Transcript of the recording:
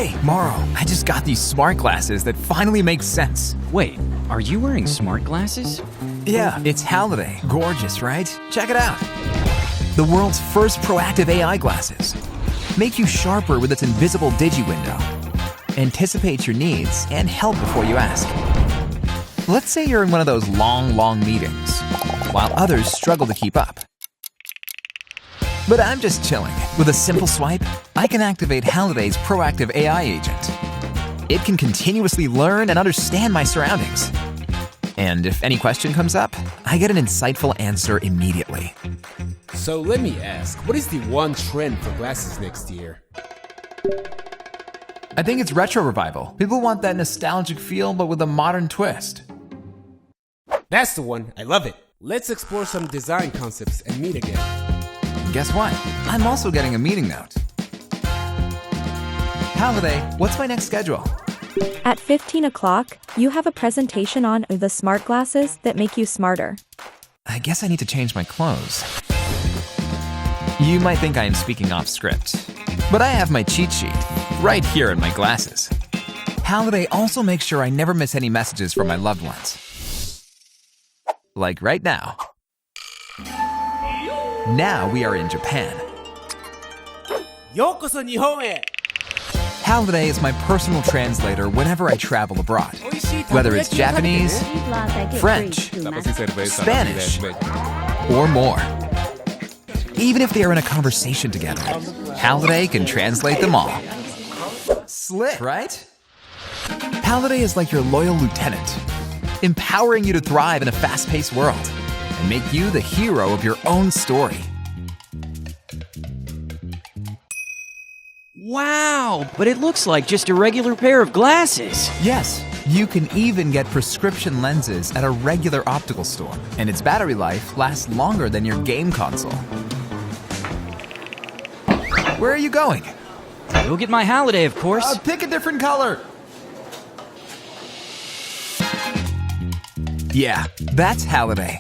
Hey, Morrow, I just got these smart glasses that finally make sense. Wait, are you wearing smart glasses? Yeah, it's Halliday. Gorgeous, right? Check it out. The world's first proactive AI glasses. Make you sharper with its invisible digi window. Anticipate your needs and help before you ask. Let's say you're in one of those long meetings, while others struggle to keep up. But I'm just chilling. With a simple swipe, I can activate Halliday's proactive AI agent. It can continuously learn and understand my surroundings. And if any question comes up, I get an insightful answer immediately. So let me ask, what is the one trend for glasses next year? I think it's retro revival. People want that nostalgic feel, but with a modern twist. That's the one, I love it. Let's explore some design concepts and meet again. Guess what? I'm also getting a meeting note. Halliday, what's my next schedule? At 15 o'clock, you have a presentation on the smart glasses that make you smarter. I guess I need to change my clothes. You might think I am speaking off script, but I have my cheat sheet right here in my glasses. Halliday also makes sure I never miss any messages from my loved ones. Like right now. Now we are in Japan. Yokoso Nihon e! Halliday is my personal translator whenever I travel abroad. Whether it's Japanese, French, Spanish, or more. Even if they are in a conversation together, Halliday can translate them all. Slick, right? Halliday is like your loyal lieutenant, empowering you to thrive in a fast-paced world and make you the hero of your own story. Wow, but it looks like just a regular pair of glasses. Yes, you can even get prescription lenses at a regular optical store, and its battery life lasts longer than your game console. Where are you going? Go get my Halliday, of course. Pick a different color. Yeah, that's Halliday.